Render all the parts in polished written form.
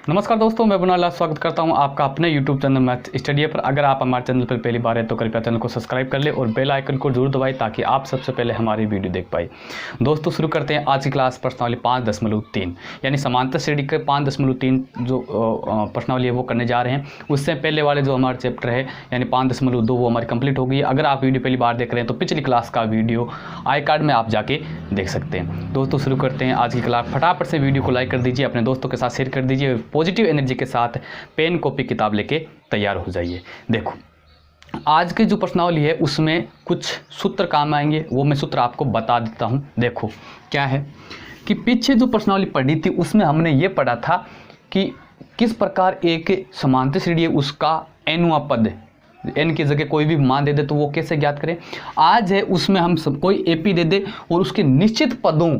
नमस्कार दोस्तों, मैं बुनाला स्वागत करता हूं आपका अपने YouTube चैनल मैथ स्टडी पर। अगर आप हमारे चैनल पर पहली बार है तो कृपया चैनल को सब्सक्राइब कर ले और बेल आइकन को जरूर दबाएं ताकि आप सबसे पहले हमारी वीडियो देख पाए। दोस्तों शुरू करते हैं आज की क्लास प्रश्नावली 5.3 यानी समांतर श्रेणी के 5.3 जो प्रश्नावली है वो करने जा रहे हैं। उससे पहले वाले जो हमारे चैप्टर है यानी 5.2 वो हमारी कंप्लीट हो गई है। अगर आप वीडियो पहली बार देख रहे हैं तो पिछली क्लास का वीडियो आई कार्ड में आप जाके देख सकते हैं। दोस्तों शुरू करते हैं आज की क्लास। फटाफट से वीडियो को लाइक कर दीजिए, अपने दोस्तों के साथ शेयर कर दीजिए, पॉजिटिव एनर्जी के साथ पेन कॉपी किताब लेके तैयार हो जाइए। देखो आज की जो प्रश्नावली है उसमें कुछ सूत्र काम आएंगे, वो मैं सूत्र आपको बता देता हूं। देखो क्या है कि पीछे जो प्रश्नावली पढ़ी थी उसमें हमने ये पढ़ा था कि किस प्रकार एक समांतर श्रेणी है उसका nवां पद, n की जगह कोई भी मान दे दे तो वो कैसे ज्ञात करें। आज है उसमें हम सब कोई एपी दे दे और उसके निश्चित पदों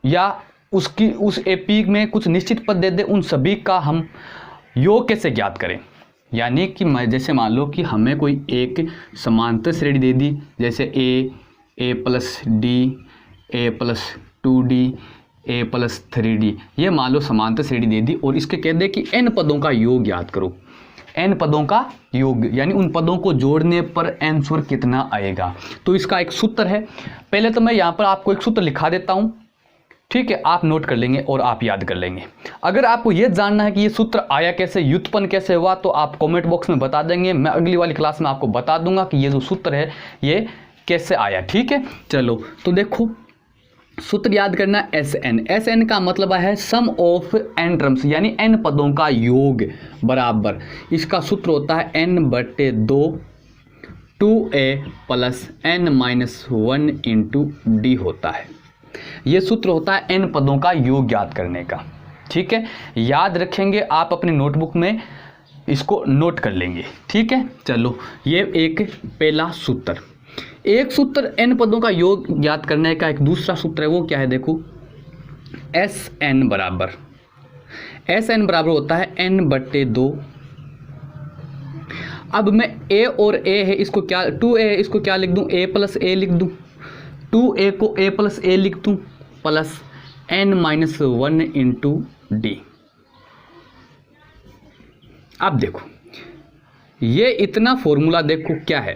या उसकी उस एपी में कुछ निश्चित पद दे दे, उन सभी का हम योग कैसे ज्ञात करें। यानी कि जैसे मान लो कि हमें कोई एक समांतर श्रेणी दे दी, जैसे a plus D, a plus 2d, a plus 3d, ये मान लो समांतर श्रेणी दे दी और इसके कह दे कि n पदों का योग ज्ञात करो। n पदों का योग यानी उन पदों को जोड़ने पर आंसर कितना आएगा। तो इसका एक सूत्र है। पहले तो मैं यहाँ पर आपको एक सूत्र लिखा देता हूँ, ठीक है, आप नोट कर लेंगे और आप याद कर लेंगे। अगर आपको यह जानना है कि ये सूत्र आया कैसे, व्युत्पन्न कैसे हुआ, तो आप कमेंट बॉक्स में बता देंगे। मैं अगली वाली क्लास में आपको बता दूंगा कि ये जो सूत्र है ये कैसे आया। ठीक है, चलो तो देखो सूत्र याद करना SN का मतलब है सम ऑफ n टर्म्स यानी n पदों का योग बराबर, इसका सूत्र होता है n/2 2a plus n-1 into D होता है। ये सूत्र होता है n पदों का योग ज्ञात करने का। ठीक है, याद रखेंगे आप अपनी नोटबुक में इसको नोट कर लेंगे। ठीक है, चलो ये एक पहला सूत्र। एक सूत्र n पदों का योग ज्ञात करने का एक दूसरा सूत्र है, वो क्या है देखो, SN बराबर होता है n/2। अब मैं a और a है इसको क्या 2a है इसको क्या लिख दूं, a प्लस a लिख दूं, 2a को a प्लस a लिख दूं प्लस n-1 इंटू डी। अब देखो ये इतना फॉर्मूला देखो क्या है,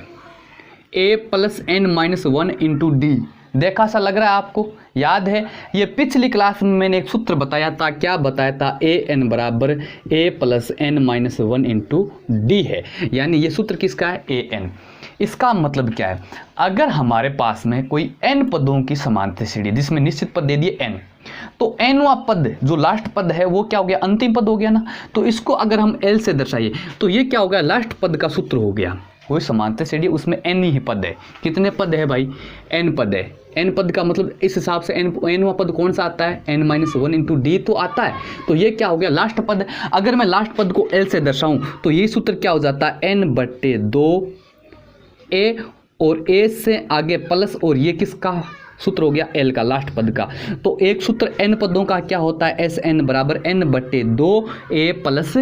a plus n-1 into D. देखा सा लग रहा है आपको, याद है ये पिछली क्लास में मैंने एक सूत्र बताया था। क्या बताया था, an बराबर a plus n-1 into D है। यानी ये सूत्र किसका है, an। इसका मतलब क्या है, अगर हमारे पास में कोई n पदों की समांतर श्रेणी जिसमें निश्चित पद दे दिए n, तो nवां पद जो लास्ट पद है वो क्या हो गया, अंतिम पद हो गया ना। तो इसको अगर हम l से दर्शाइए तो ये क्या हो गया, लास्ट पद का सूत्र हो गया। कोई समांतर श्रेणी उसमें n ही पद है। कितने पद है भाई, n पद है। n पद का मतलब इस हिसाब से nवां पद कौन सा आता है, n-1 इंटू डी तो आता है। तो ये क्या हो गया, लास्ट पद। अगर मैं लास्ट पद को l से दर्शाऊं तो ये सूत्र क्या हो जाता है, n/2 a और a से आगे प्लस, और ये किसका सूत्र हो गया, l का लास्ट पद का। तो एक सूत्र n पदों का क्या होता है, SN बराबर n/2 a प्लस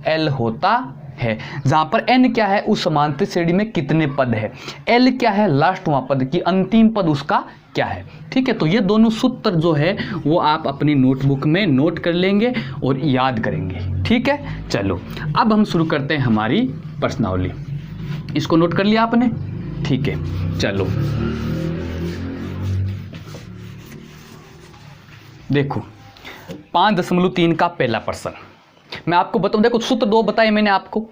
l होता है। जहां पर n क्या है, उस समांतर श्रेणी में कितने पद है, l क्या है, लास्टवां पद की अंतिम पद उसका क्या है। ठीक है, तो ये दोनों सूत्र जो है वो आप अपनी नोटबुक में नोट कर लेंगे और याद करेंगे। ठीक है, चलो अब हम शुरू करते हैं हमारी प्रश्नावली। इसको नोट कर लिया आपने, ठीक है। चलो देखो 5.3 का पहला प्रश्न मैं आपको बताऊं। देखो सूत्र दो बताए मैंने आपको,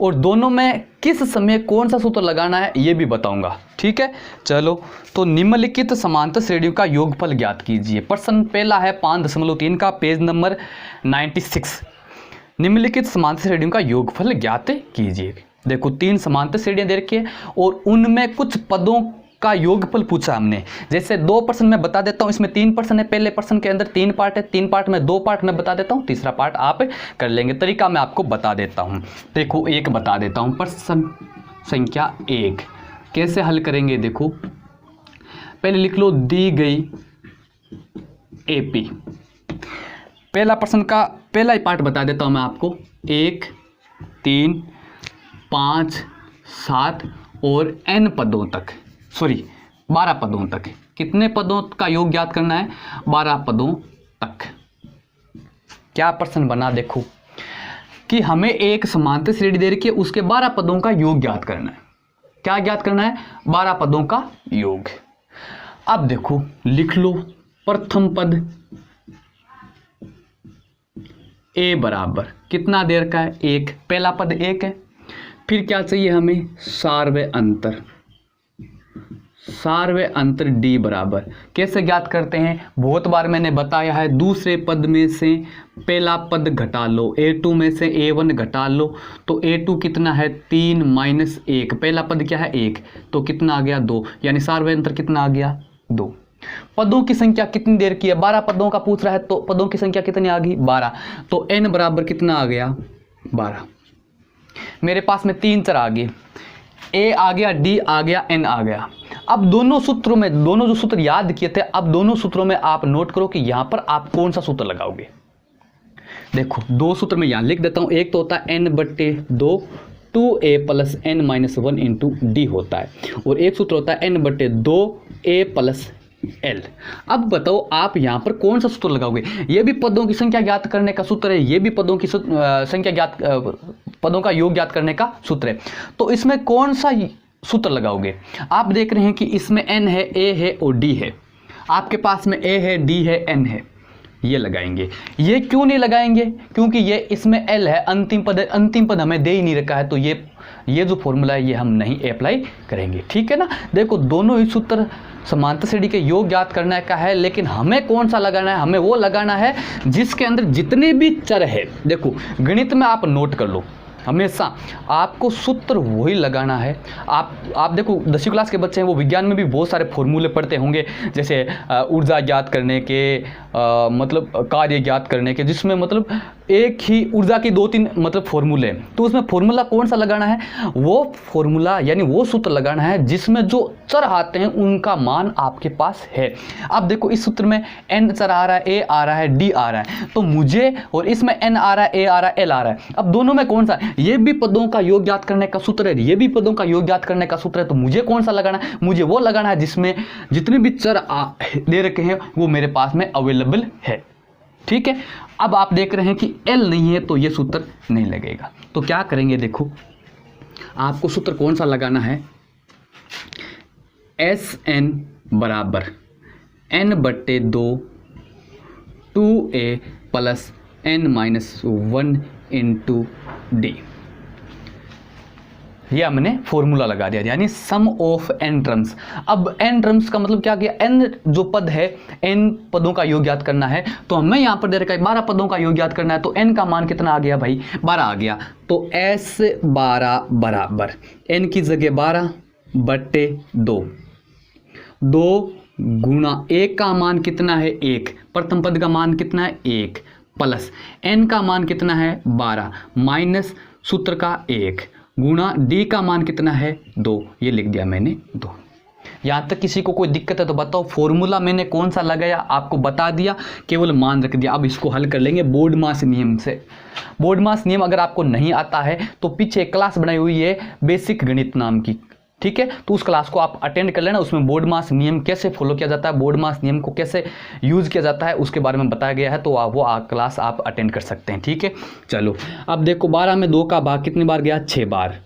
और दोनों में किस समय कौन सा सूत्र लगाना है ये भी बताऊंगा। ठीक है, चलो तो निम्नलिखित समांतर श्रेणियों का योगफल ज्ञात कीजिए। प्रश्न पहला है 5.3 का, पेज नंबर 96। निम्नलिखित समांतर श्रेणियों का योगफल ज्ञात कीजिए। देखो 3 समांतर श्रेणियां दे रखी है और उनमें कुछ पदों का योगफल पूछा हमने। जैसे 2 प्रश्न मैं बता देता हूं, इसमें 3 प्रश्न है। पहले प्रश्न के अंदर 3 पार्ट है, 3 पार्ट में 2 पार्ट मैं बता देता हूं, तीसरा पार्ट आप कर लेंगे। तरीका मैं आपको बता देता हूं। देखो एक बता देता हूं, प्रश्न संख्या 1 कैसे हल करेंगे। देखो पहले लिख लो, दी गई एपी। पहला प्रश्न का पहला ही पार्ट बता देता हूं मैं आपको, 1 3 5 7 और n पदों तक, सॉरी 12 पदों तक। कितने पदों का योग ज्ञात करना है, 12 पदों तक। क्या प्रश्न बना देखो कि हमें एक समांतर श्रेणी दे रखी है, उसके 12 पदों का योग ज्ञात करना है। क्या ज्ञात करना है? 12 पदों का योग। अब देखो लिख लो, प्रथम पद a बराबर कितना दे रखा है? 1। पहला पद 1 है। फिर क्या चाहिए हमें? सार्वय अंतर। सार्वय अंतर d बराबर कैसे ज्ञात करते हैं? बहुत बार मैंने बताया है, दूसरे पद में से पहला पद घटा लो, a2 में से a1 घटा लो, तो a2 कितना है? 3 माइनस 1। पहला पद क्या है? 1, तो कितना आ गया? 2, यानी सार्वय अंतर कितना आ गया? 2। पदों की संख्या कितनी देर की है? 12 पदों का पूछ रहा है, तो पदों की संख्या कितनी आ गई? 12। तो n बराबर कितना आ गया? 12। मेरे पास में 3 चर आ गए, a आ गया, d आ गया, n आ गया। अब दोनों सूत्रों में, दोनों जो सूत्र याद किए थे, अब दोनों सूत्रों में आप नोट करो कि यहां पर आप कौन सा सूत्र लगाओगे। देखो 2 सूत्र में यहां लिख देता हूं। एक तो होता है n/2 2a plus n minus 1 into D होता है, और एक सूत्र होता है n/2 a प्लस l। अब बताओ आप यहां पर कौन सा सूत्र लगाओगे? ये भी पदों की संख्या ज्ञात करने का सूत्र है, ये भी पदों की संख्या ज्ञात, पदों का योग ज्ञात करने का सूत्र है। तो इसमें कौन सा सूत्र लगाओगे? आप देख रहे हैं कि इसमें n है, a है और d है। आपके पास में a है, d है, n है, ये लगाएंगे। ये क्यों नहीं लगाएंगे? क्योंकि ये इसमें l है, अंतिम पद है, अंतिम पद हमें दे ही नहीं रखा है, तो ये जो फॉर्मूला है ये हम नहीं अप्लाई करेंगे। ठीक है ना। देखो दोनों ही सूत्र समांतर श्रेणी के योग ज्ञात करने का है, लेकिन हमें कौन सा लगाना है? हमें वो लगाना है जिसके अंदर जितने भी चर है। देखो गणित में आप नोट कर लो, हमेशा आपको सूत्र वही लगाना है। आप देखो 10वीं क्लास के बच्चे हैं, वो विज्ञान में भी बहुत सारे फॉर्मूले पढ़ते होंगे, जैसे ऊर्जा ज्ञात करने के, मतलब कार्य ज्ञात करने के, जिसमें मतलब एक ही ऊर्जा की 2-3 मतलब फॉर्मूले। तो उसमें फॉर्मूला कौन सा लगाना है? वो फॉर्मूला यानी वो सूत्र लगाना है जिसमें जो चर आते हैं उनका मान आपके पास है। अब देखो इस सूत्र में n चर आ रहा है, a आ रहा है, d आ रहा है, तो मुझे, और इसमें n आ रहा है, a आ रहा है, l आ रहा है। अब दोनों में कौन सा? ये भी पदों का योग ज्ञात करने का सूत्र है, ये भी पदों का योग ज्ञात करने का सूत्र है, तो मुझे कौन सा लगाना है? मुझे वो लगाना है जिसमें जितने भी चर दे रखे हैं वो मेरे पास में अवेलेबल है। ठीक है। अब आप देख रहे हैं कि L नहीं है, तो ये सूत्र नहीं लगेगा। तो क्या करेंगे? देखो आपको सूत्र कौन सा लगाना है? Sn बराबर n/2 2a plus n minus 1 into D. ये हमने फॉर्मूला लगा दिया, यानी सम ऑफ n टर्म्स। अब n टर्म्स का मतलब क्या किया? n जो पद है, n पदों का योग ज्ञात करना है, तो हमें यहां पर दे रखा है 12 पदों का योग ज्ञात करना है, तो n का मान कितना आ गया भाई? 12 आ गया। तो S12 बराबर n की जगह 12/2, 2 गुणा 1 का मान कितना है? 1। प्रथम पद का मान कितना है? 1 प्लस n का मान कितना है? 12 माइनस सूत्र का 1 गुणा d का मान कितना है? 2। ये लिख दिया मैंने 2। यहाँ तक किसी को कोई दिक्कत है तो बताओ। फॉर्मूला मैंने कौन सा लगाया आपको बता दिया, केवल मान रख दिया। अब इसको हल कर लेंगे बोर्ड मास नियम से। बोर्ड मास नियम अगर आपको नहीं आता है तो पीछे एक क्लास बनाई हुई है बेसिक गणित नाम की, ठीक है, तो उस क्लास को आप अटेंड कर लेना। उसमें बोर्ड मास नियम कैसे फॉलो किया जाता है, बोर्ड मास नियम को कैसे यूज किया जाता है उसके बारे में बताया गया है, तो वो क्लास आप अटेंड कर सकते हैं। ठीक है, चलो अब देखो 12 में 2 का भाग कितनी बार गया? 6 बार।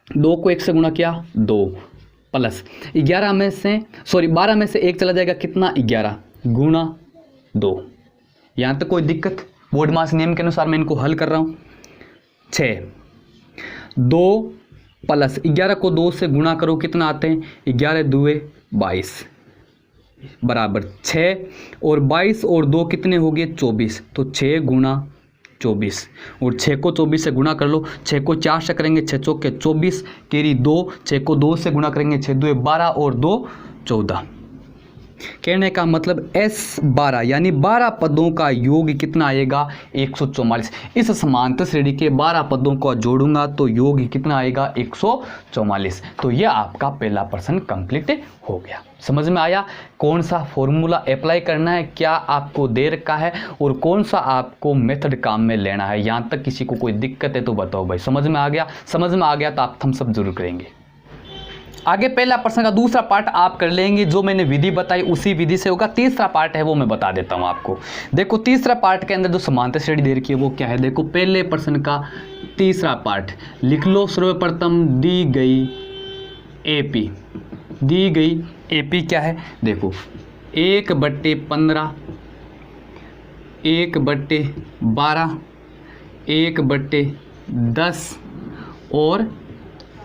2 को 1 से गुणा किया 2 प्लस 11 में से 12 में से 1 चला जाएगा कितना? 11 गुणा 2। यहाँ तक कोई दिक्कत? बोर्ड मास नियम के अनुसार मैं इनको हल कर रहा हूँ। 6 2 प्लस 11 को 2 से गुणा करो, कितना आते हैं? 11 2 22 बराबर 6 और 22 और 2 कितने हो गए? 24। तो 6 गुणा 24 और 6 को 24 से गुणा कर लो। 6 को 4 से करेंगे 6 चौके 24 केरी 2। 6 को 2 से गुणा करेंगे 6 2 12 और 2 14। कहने का मतलब S12 यानी 12 पदों का योग कितना आएगा? 144। इस समांतर श्रेणी के 12 पदों को जोड़ूंगा तो योग कितना आएगा? 144। तो ये आपका पहला प्रश्न कंप्लीट हो गया। समझ में आया कौन सा फॉर्मूला अप्लाई करना है, क्या आपको दे रखा है और कौन सा आपको मेथड काम में लेना है। यहाँ तक किसी को कोई दिक्कत है तो बताओ भाई। समझ में आ गया? समझ में आ गया तो आप थम्स अप जरूर करेंगे। आगे पहला प्रश्न का दूसरा पार्ट आप कर लेंगे, जो मैंने विधि बताई उसी विधि से होगा। तीसरा पार्ट है वो मैं बता देता हूं आपको। देखो तीसरा पार्ट के अंदर जो समांतर श्रेणी दे रखी है वो क्या है। देखो पहले प्रश्न का तीसरा पार्ट लिख लो। सर्वप्रथम दी गई एपी क्या है, देखो 1/15, 1/12, 1/10 और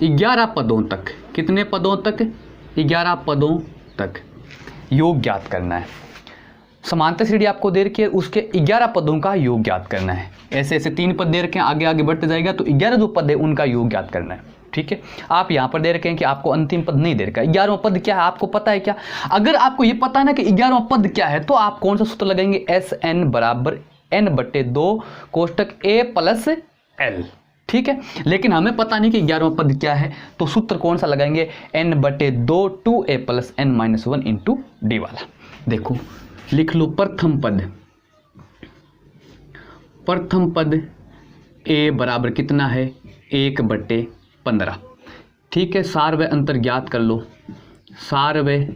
11 पदों तक। कितने पदों तक? 11 पदों तक योग ज्ञात करना है। समांतर श्रेणी आपको दे रखी है, उसके 11 पदों का योग ज्ञात करना है। ऐसे ऐसे 3 पद दे रखे हैं, आगे आगे बढ़ते जाएगा तो 11 जो पद है उनका योग ज्ञात करना है। ठीक है, आप यहाँ पर दे रखे हैं कि आपको अंतिम पद नहीं दे रखा है। 11वां पद क्या है आपको पता है क्या? अगर आपको ये पता है ना कि 11वां पद क्या है, तो आप कौन सा सूत्र लगाएंगे? SN बराबर n/2 कोष्टक A प्लस L। ठीक है, लेकिन हमें पता नहीं कि 11वां पद क्या है, तो सूत्र कौन सा लगाएंगे? n/2 2a plus n-1 into D वाला। देखो लिख लो प्रथम पद a बराबर कितना है? 1/15। ठीक है, सार व अंतर ज्ञात कर लो। सार व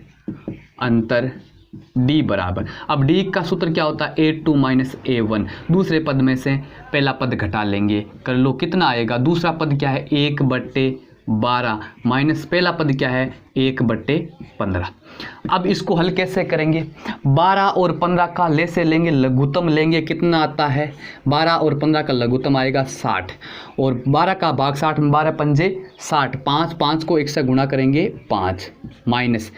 अंतर d बराबर, अब d का सूत्र क्या होता है? A2 minus A1। दूसरे पद में से पहला पद घटा लेंगे, कर लो कितना आएगा? दूसरा पद क्या है? 1/12 माइनस पहला पद क्या है? 1/15। अब इसको हल कैसे करेंगे? 12 और 15 का ले से लेंगे, लघुत्तम लेंगे। कितना आता है? 12 और 15 का लघुत्तम आएगा 60 और 12 का भाग 60 में 12 पंजे 60, 5 को 1 से गुणा करेंगे 5 माइनस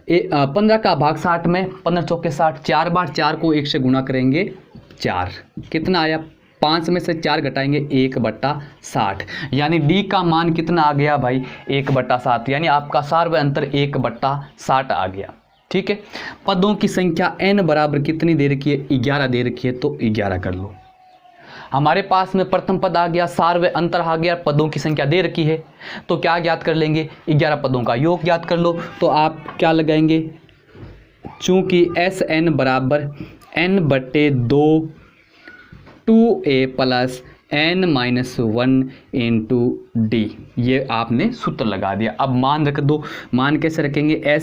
15 का भाग 60 में 15 चौके 60, 4 बार 4 को 1 से गुणा करेंगे 4। कितना आया? 5 में से 4 घटाएंगे 1/60, यानी d का मान कितना आ गया भाई? 1/7, यानी आपका सार व अंतर 1/60 आ गया। ठीक है, पदों की संख्या n बराबर कितनी दे रखी है? 11 दे रखी है, तो 11 कर लो। हमारे पास में प्रथम पद आ गया, सार व अंतर आ गया, पदों की संख्या दे रखी है, तो क्या ज्ञात कर लेंगे? 11 पदों का योग ज्ञात कर लो। तो आप क्या लगाएंगे? चूंकि SN बराबर n/2 2a plus n-1 into D, ये आपने सूत्र लगा दिया। अब मान रख दो। मान कैसे रखेंगे?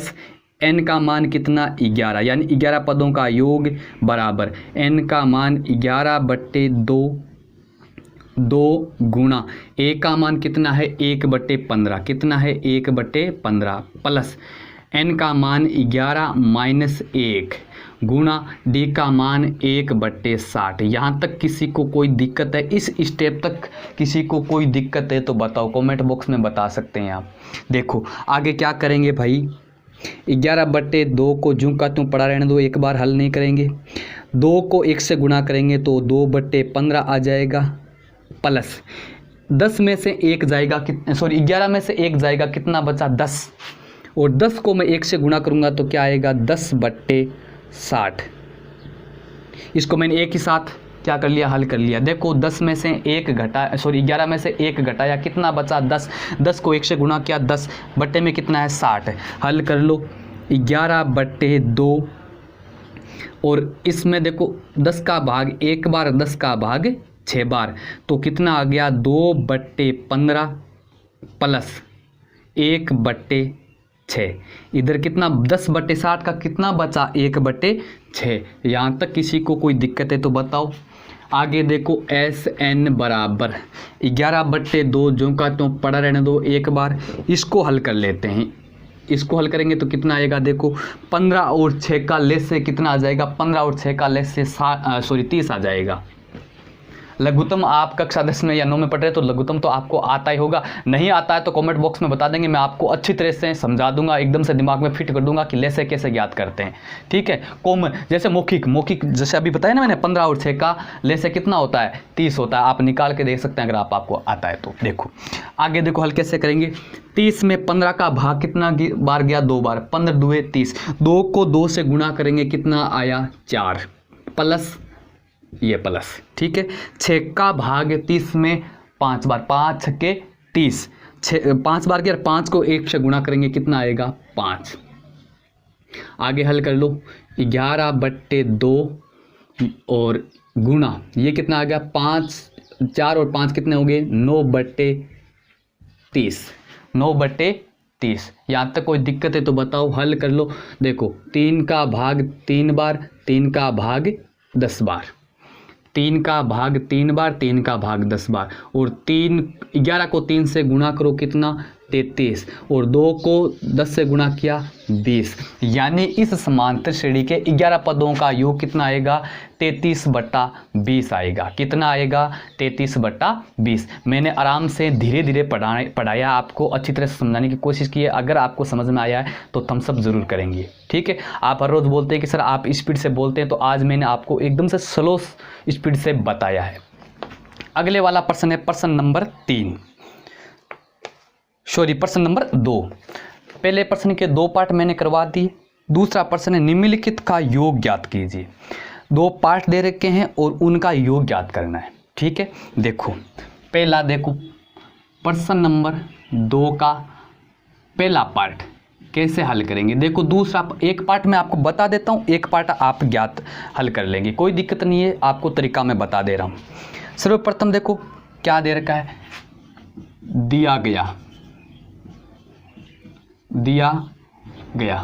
n का मान कितना? 11, यानी 11 पदों का योग बराबर n का मान 11/2 गुणा a का मान कितना है? 1/15। कितना है? 1/15 प्लस n का मान 11 माइनस 1 गुणा d का मान 1/60। यहाँ तक किसी को कोई दिक्कत है? इस स्टेप तक किसी को कोई दिक्कत है तो बताओ, कमेंट बॉक्स में बता सकते हैं आप। देखो आगे क्या करेंगे भाई? 11/2 को जूं का त्यों पड़ा रहने दो, एक बार हल नहीं करेंगे। 2 को 1 से गुणा करेंगे तो 2/15 आ जाएगा, प्लस 10 में से 1 जाएगा, 11 में से 1 जाएगा, कितना बचा? 10, और 10 को मैं 1 से गुणा करूंगा तो क्या आएगा? 10/60। इसको मैंने एक ही साथ क्या कर लिया? हल कर लिया। देखो 10 में से 1 घटा 11 में से 1 घटाया, कितना बचा? 10। 10 को 1 से गुणा किया, 10 बट्टे में कितना है? 60। हल कर लो 11/2 और इसमें देखो 10 का भाग 1 बार, 10 का भाग 6 बार, तो कितना आ गया? 2/15 प्लस 1/6। इधर कितना? 10/60 का कितना बचा? 1/6। यहाँ तक किसी को कोई दिक्कत है तो बताओ। आगे देखो SN बराबर 11/2 जो का तो पड़ा रहने दो, एक बार इसको हल कर लेते हैं। इसको हल करेंगे तो कितना आएगा? देखो 15 और 6 का लेस से कितना आ जाएगा? 15 और 6 का लेस से 30 आ जाएगा। लघुत्तम आप कक्षा 10 में या 9 में पढ़ रहे तो लघुत्तम तो आपको आता ही होगा। नहीं आता है तो कमेंट बॉक्स में बता देंगे, मैं आपको अच्छी तरह से समझा दूंगा, एकदम से दिमाग में फिट कर दूंगा कि लेसे कैसे ज्ञात करते हैं। ठीक है, कॉमन जैसे मौखिक जैसे अभी बताया ना मैंने, 15 और 6 का लेसे कितना होता है? 30 होता है। आप निकाल के देख सकते हैं अगर आपको आता है तो। देखो आगे देखो हल कैसे करेंगे। 30 में 15 का भाग कितना बार गया? 2 बार, 15 2 30। 2 को 2 से गुणा करेंगे, कितना आया? 4 प्लस ये प्लस। ठीक है, 6 का भाग 30 में 5 बार, 5 छक्के 30, 5 बार गया, 5 को 1 से गुणा करेंगे, कितना आएगा? 5। आगे हल कर लो 11/2 और गुणा ये कितना आ गया? 5, 4 और 5 कितने हो गए? 9/30। 30। यहाँ तक कोई दिक्कत है तो बताओ, हल कर लो। देखो 3 का भाग 3 बार, 3 का भाग 10 बार, 3 का भाग 3 बार, 3 का भाग 10 बार, और 11 को 3 से गुणा करो कितना 33, और 2 को 10 से गुणा किया 20। यानी इस समांतर श्रेणी के 11 पदों का योग कितना आएगा 33/20 आएगा। कितना आएगा 33/20। मैंने आराम से धीरे धीरे पढ़ाया, आपको अच्छी तरह से समझाने की कोशिश की है। अगर आपको समझ में आया है तो थम्स अप जरूर करेंगे, ठीक है। आप हर रोज़ बोलते हैं कि सर आप स्पीड से बोलते हैं, तो आज मैंने आपको एकदम से स्लो स्पीड से बताया है। अगले वाला प्रश्न है प्रश्न नंबर 3, सॉरी प्रश्न नंबर 2। पहले प्रश्न के 2 पार्ट मैंने करवा दिए। दूसरा प्रश्न है निम्नलिखित का योग ज्ञात कीजिए। 2 पार्ट दे रखे हैं और उनका योग ज्ञात करना है, ठीक है। देखो पहला, देखो प्रश्न नंबर 2 का पहला पार्ट कैसे हल करेंगे। देखो दूसरा एक पार्ट मैं आपको बता देता हूँ, एक पार्ट आप ज्ञात हल कर लेंगे, कोई दिक्कत नहीं है, आपको तरीका मैं बता दे रहा हूँ। सर्वप्रथम देखो क्या दे रखा है, दिया गया।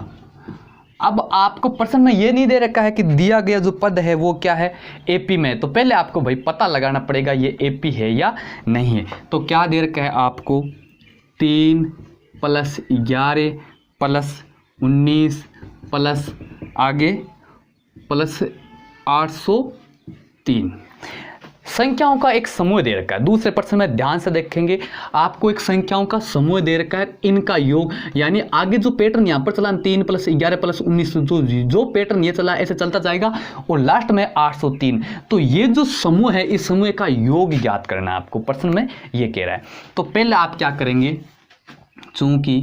अब आपको प्रश्न में ये नहीं दे रखा है कि दिया गया जो पद है वो क्या है एपी में, तो पहले आपको भाई पता लगाना पड़ेगा ये एपी है या नहीं है। तो क्या दे रखा है आपको 3 + 11 + 19 प्लस आगे प्लस 803 संख्याओं का एक समूह दे रखा है। दूसरे प्रश्न में ध्यान से देखेंगे, आपको एक संख्याओं का समूह दे रखा है, इनका योग, यानी आगे जो पैटर्न यहाँ पर चला 3 + 11 + 19 जो पैटर्न ये चला ऐसे चलता जाएगा, और लास्ट में 803। तो ये जो समूह है इस समूह का योग ज्ञात करना है आपको, प्रश्न में ये कह रहा है। तो पहले आप क्या करेंगे, चूंकि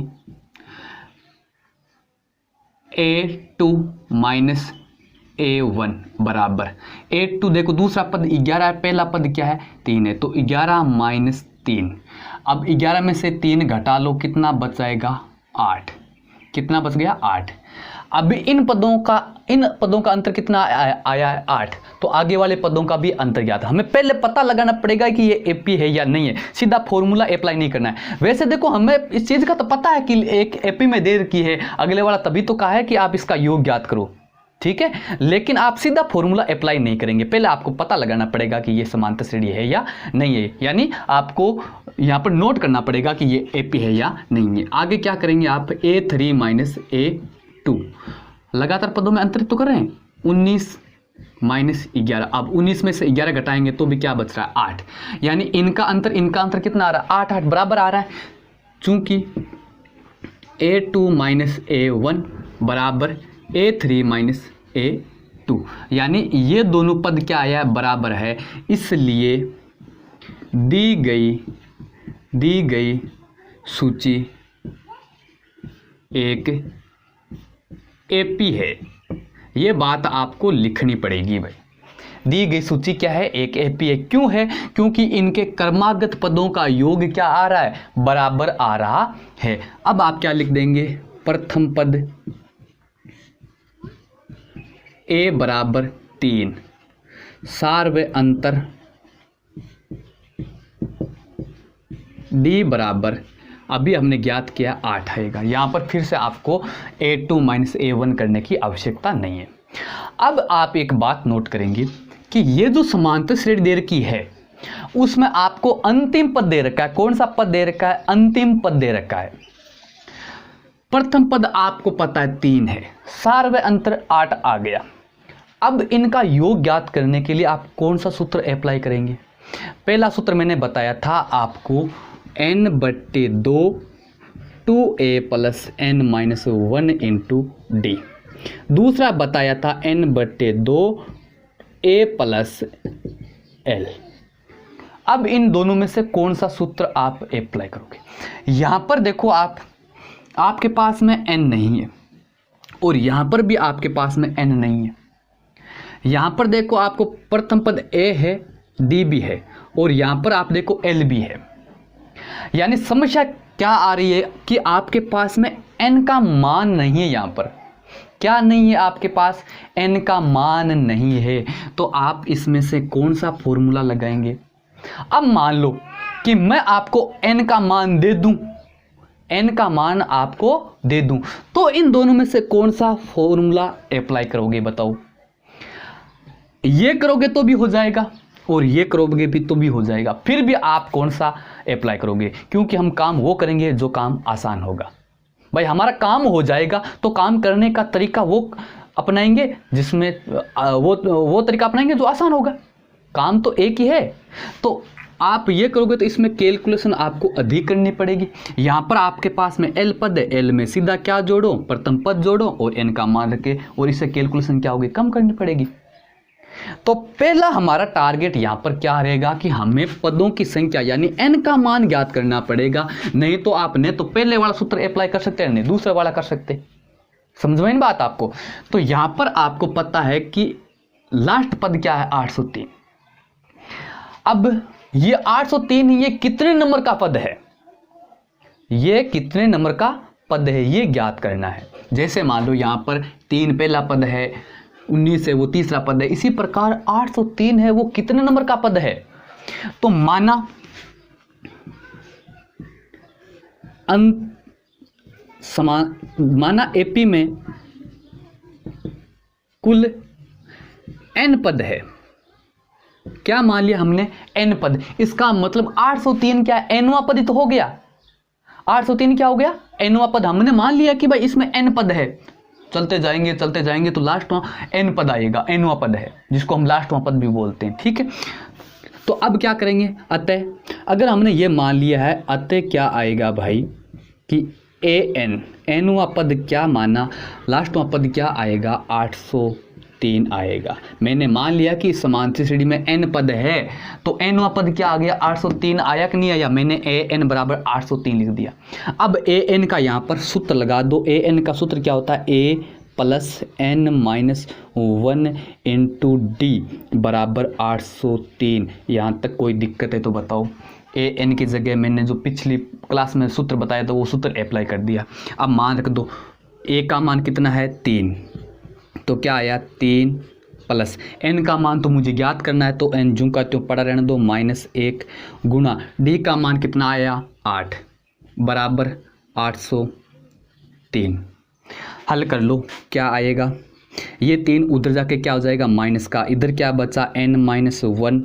A2 - A1 बराबर A2, देखो दूसरा पद 11 है, पहला पद क्या है 3 है, तो 11 - 3। अब 11 में से 3 घटा लो, कितना बच जाएगा 8। कितना बच गया 8। अब इन पदों का अंतर कितना आया है 8, तो आगे वाले पदों का भी अंतर ज्ञात है। हमें पहले पता लगाना पड़ेगा कि ये एपी है या नहीं है, सीधा फॉर्मूला अप्लाई नहीं करना है। वैसे देखो हमें इस चीज़ का तो पता है कि एक एपी में दे रखी है, अगले वाला तभी तो कहा है कि आप इसका योग ज्ञात करो, ठीक है, लेकिन आप सीधा फॉर्मूला अप्लाई नहीं करेंगे, पहले आपको पता लगाना पड़ेगा कि ये समांतर श्रेणी है या नहीं है, यानी आपको यहाँ पर नोट करना पड़ेगा कि ये एपी है या नहीं है। आगे क्या करेंगे आप A3 - A2, लगातार पदों में अंतरित तो कर रहे हैं, 19 - 11। अब 19 में से 11 घटाएंगे तो भी क्या बच रहा है 8, यानी इनका अंतर कितना आ रहा है 8 बराबर आ रहा है। चूंकि A2 - A1 बराबर A3 - A2, यानी ये दोनों पद क्या आया है बराबर है, इसलिए दी गई सूची एक एपी है। ये बात आपको लिखनी पड़ेगी भाई, दी गई सूची क्या है एक एपी है। क्यों है, क्योंकि इनके क्रमागत पदों का योग क्या आ रहा है बराबर आ रहा है। अब आप क्या लिख देंगे, प्रथम पद A बराबर 3, सार्व अंतर D बराबर, अभी हमने ज्ञात किया 8 आएगा। यहाँ पर फिर से आपको A2 - A1 करने की आवश्यकता नहीं है। अब आप एक बात नोट करेंगे कि ये जो समांतर श्रेणी दे रखी है उसमें आपको अंतिम पद दे रखा है। कौन सा पद दे रखा है, अंतिम पद दे रखा है। प्रथम पद आपको पता है 3 है, सार्व अंतर 8 आ गया। अब इनका योग ज्ञात करने के लिए आप कौन सा सूत्र अप्लाई करेंगे। पहला सूत्र मैंने बताया था आपको n/2 2a + n - 1 × d। दूसरा बताया था n/2 a + l। अब इन दोनों में से कौन सा सूत्र आप अप्लाई करोगे। यहां पर देखो आपके पास में n नहीं है, और यहां पर भी आपके पास में n नहीं है। यहां पर देखो आपको प्रथम पद a है, d भी है, और यहां पर आप देखो l भी है। यानी समस्या क्या आ रही है कि आपके पास में n का मान नहीं है। यहां पर क्या नहीं है, आपके पास n का मान नहीं है, तो आप इसमें से कौन सा फॉर्मूला लगाएंगे। अब मान लो कि मैं आपको n का मान दे दूं, n का मान आपको दे दूं, तो इन दोनों में से कौन सा फॉर्मूला अप्लाई करोगे बताओ? ये करोगे तो भी हो जाएगा और ये करोगे भी तो भी हो जाएगा, फिर भी आप कौन सा अप्लाई करोगे? क्योंकि हम काम वो करेंगे जो काम आसान होगा। भाई हमारा काम हो जाएगा तो काम करने का तरीका वो अपनाएंगे जिसमें वो तरीका अपनाएंगे जो आसान होगा। काम तो एक ही है। तो आप ये करोगे तो इसमें कैलकुलेशन आपको अधिक करनी पड़ेगी। यहाँ पर आपके पास में एल पद है, एल में सीधा क्या जोड़ो, प्रथम पद जोड़ो और एन का मान रखे और इससे कैलकुलेशन क्या होगी, कम करनी पड़ेगी। तो पहला हमारा टारगेट यहाँ पर क्या रहेगा कि हमें पदों की संख्या यानी n का मान ज्ञात करना पड़ेगा। नहीं तो आपने तो पहले वाला सूत्र अप्लाई कर सकते हैं, नहीं दूसरे वाला कर सकते। समझ में इन बात आपको? तो यहाँ पर आपको पता है कि लास्ट पद क्या है, 803। अब ये 803 ये कितने नंबर का पद है, ये कितने नंबर का पद है ये ज्ञात करना है। जैसे मान लो यहाँ पर 3 पहला पद है, 19 है वो तीसरा पद है, इसी प्रकार 803 है वो कितने नंबर का पद है। तो माना माना एपी में कुल n पद है। क्या मान लिया हमने, n पद। इसका मतलब 803 क्या nवां पद तो हो गया। 803 क्या हो गया, nवां पद। हमने मान लिया कि भाई इसमें n पद है। चलते जाएंगे तो लास्ट वहाँ n पद आएगा, nवां पद है जिसको हम लास्ट वहाँ पद भी बोलते हैं। ठीक है, तो अब क्या करेंगे, अतः अगर हमने ये मान लिया है, अतः क्या आएगा भाई कि nवां पद क्या माना, लास्ट वहाँ पद क्या आएगा, 803 आएगा। मैंने मान लिया कि समांतर श्रेणी में n पद है तो nवां पद क्या आ गया, 803 आया कि नहीं आया। मैंने an बराबर 803 लिख दिया। अब an का यहाँ पर सूत्र लगा दो। an का सूत्र क्या होता है, a plus n minus 1 into D बराबर 803। यहाँ तक कोई दिक्कत है तो बताओ। an की जगह मैंने जो पिछली क्लास में सूत्र बताया था वो सूत्र अप्लाई कर दिया। अब मान रख दो, a का मान कितना है, 3, तो क्या आया 3 प्लस n का मान तो मुझे ज्ञात करना है तो n जूं का त्यों पड़ा रहने दो, -1 गुना d का मान कितना आया, 8 बराबर 803। हल कर लो, क्या आएगा, ये 3 उधर जाके क्या हो जाएगा, माइनस का, इधर क्या बचा n माइनस 1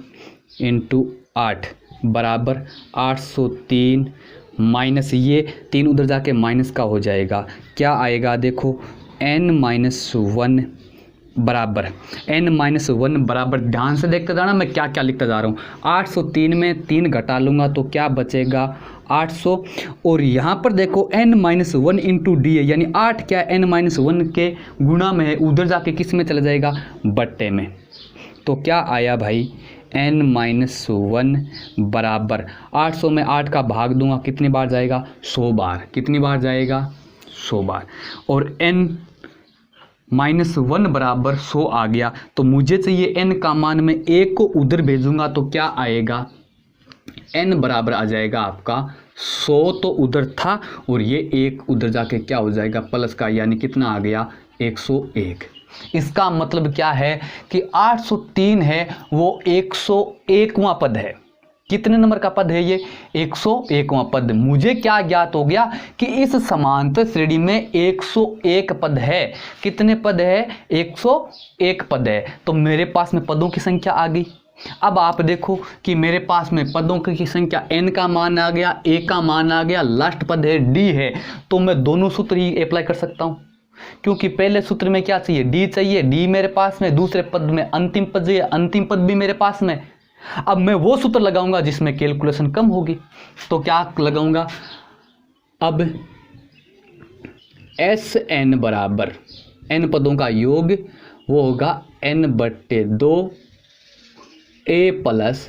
इंटू 8 बराबर 803 माइनस ये 3 उधर जाके माइनस का हो जाएगा। क्या आएगा देखो, n माइनस 1 बराबर ध्यान से देखते जाना मैं क्या क्या लिखता जा रहा हूँ। 803 में 3 घटा लूँगा तो क्या बचेगा, 800। और यहाँ पर देखो n माइनस 1 इंटू डी है, यानी 8 क्या n माइनस 1 के गुणा में है, उधर जाके किस में चला जाएगा, बट्टे में। तो क्या आया भाई, n माइनस 1 बराबर 800 में 8 का भाग दूंगा, कितनी बार जाएगा, 100 बार। कितनी बार जाएगा, 100 बार। और n माइनस 1 बराबर 100 आ गया। तो मुझे चाहिए n का मान, में 1 को उधर भेजूंगा तो क्या आएगा, n बराबर आ जाएगा आपका 100 तो उधर था और ये 1 उधर जाके क्या हो जाएगा, प्लस का, यानी कितना आ गया, 101। इसका मतलब क्या है कि 803 है वो 101वां पद है। कितने नंबर का पद है ये, 101वां पद। मुझे क्या ज्ञात हो गया कि इस समांतर श्रेणी में 101 पद है। कितने पद है, 101 पद है। तो मेरे पास में पदों की संख्या आ गई। अब आप देखो कि मेरे पास में पदों की संख्या, n का मान आ गया, a का मान आ गया, लास्ट पद है d है। तो मैं दोनों सूत्र ही अप्लाई कर सकता हूं, क्योंकि पहले सूत्र में क्या चाहिए, d चाहिए, d मेरे पास में, दूसरे पद में अंतिम पद चाहिए, अंतिम पद भी मेरे पास में। अब मैं वो सूत्र लगाऊंगा जिसमें कैलकुलेशन कम होगी। तो क्या लगाऊंगा, अब Sn बराबर n पदों का योग वो होगा n/2 a प्लस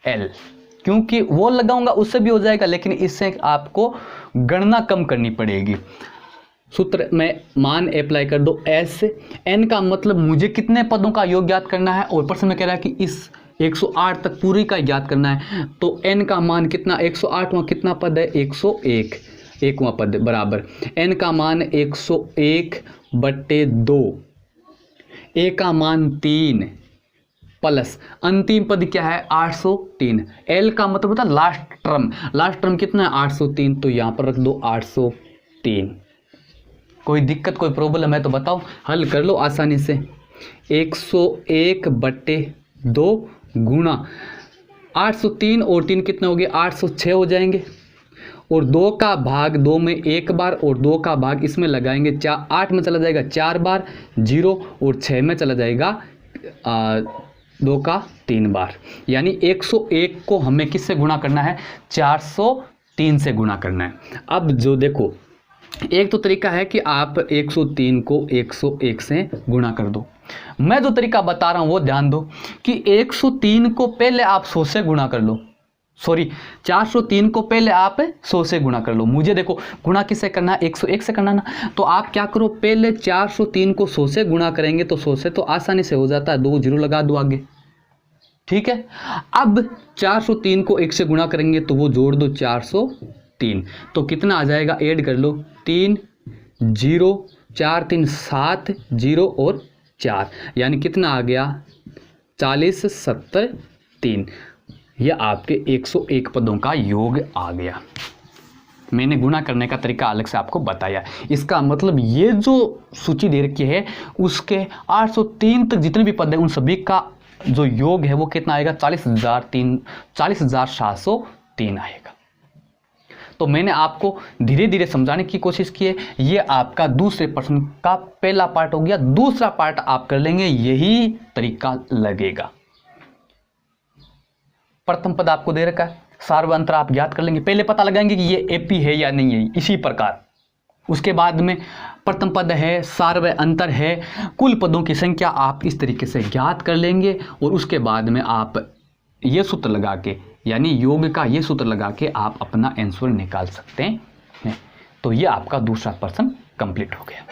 l, क्योंकि वो लगाऊंगा उससे भी हो जाएगा, लेकिन इससे आपको गणना कम करनी पड़ेगी। सूत्र में मान अप्लाई कर दो, एस एन का मतलब मुझे कितने पदों का योग ज्ञात करना है, और प्रश्न में कह रहा है कि इस 108 तक पूरी का ज्ञात करना है। तो n का मान कितना, 108वां कितना पद है, 101, 1वां पद बराबर n का मान 101/2, a का मान 3, प्लस अंतिम पद क्या है 803। एल का मतलब होता है लास्ट टर्म। लास्ट टर्म कितना है 803, तो यहां पर रख दो 803। कोई दिक्कत कोई प्रॉब्लम है तो बताओ, हल कर लो आसानी से। 101/2 गुणा 803 और 3 कितने हो गए 806 हो जाएंगे, और 2 का भाग 2 में एक बार और 2 का भाग इसमें लगाएंगे 8 में चला जाएगा 4 बार 0, और 6 में चला जाएगा 2 का 3 बार। यानी 101 को हमें किससे गुणा करना है 403 से गुणा करना है। अब जो देखो, एक तो तरीका है कि आप 103 को 101 से गुणा कर दो। मैं जो तरीका बता रहा हूं वो ध्यान दो कि 103 को पहले आप 100 से गुणा कर लो, सॉरी 403 को पहले आप 100 से गुणा कर लो। मुझे देखो गुणा किससे करना है 101 से करना ना, तो आप क्या करो पहले 403 को 100 से गुणा करेंगे, तो 100 से तो आसानी से हो जाता है, 2 0 लगा दो आगे, ठीक है। अब 403 को 1 से गुणा करेंगे तो वो जोड़ दो 403, तो कितना आ जाएगा ऐड कर लो 3 0 4 3 7 0 और 4, यानी कितना आ गया 40 70 3। यह आपके 101 पदों का योग आ गया। मैंने गुणा करने का तरीका अलग से आपको बताया। इसका मतलब ये जो सूची दे रखी है उसके 803 तक जितने भी पद हैं उन सभी का जो योग है वो कितना आएगा 40,703 आएगा। तो मैंने आपको धीरे धीरे समझाने की कोशिश की है। ये आपका दूसरे प्रश्न का पहला पार्ट हो गया। दूसरा पार्ट आप कर लेंगे, यही तरीका लगेगा। प्रथम पद आपको दे रखा है, सार्व अंतर आप ज्ञात कर लेंगे, पहले पता लगाएंगे कि ये एपी है या नहीं है, इसी प्रकार। उसके बाद में प्रथम पद है, सार्व अंतर है, कुल पदों की संख्या आप इस तरीके से ज्ञात कर लेंगे, और उसके बाद में आप ये सूत्र लगा के, यानी योग का ये सूत्र लगा के आप अपना आंसर निकाल सकते हैं। तो ये आपका दूसरा प्रश्न कंप्लीट हो गया।